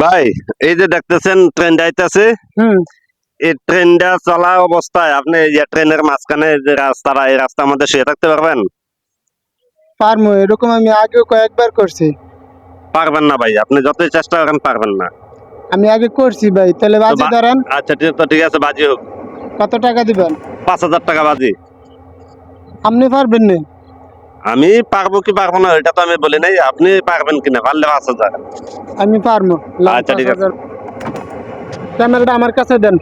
ভাই এই যে দেখতেছেন ট্রেনটা আইতাছে, এই ট্রেনটা চলা অবস্থায় আপনি এই যে ট্রেনের মাঝখানে যে রাস্তাটা, এই রাস্তার মধ্যে শুয়ে থাকতে পারবেন? পারমু, এরকম আমি আগেও কয়েকবার করছি। পারবেন না ভাই, আপনি যতই চেষ্টা করেন পারবেন না। আমি আগে করছি ভাই, তাহলে তো বাজি ধরেন। আচ্ছা ঠিক আছে, বাজি হোক। কত টাকা দিবেন? 5,000 টাকা বাজি। আপনি পারবেন না? আমি পারবো কি পারবো না এটা তো আমি বলি নাই, আপনি পারবেন কিনা, পারলে 5,000। আমি পারমু। আচ্ছা ঠিক আছে। ক্যামেরাটা আমার কাছে দেন।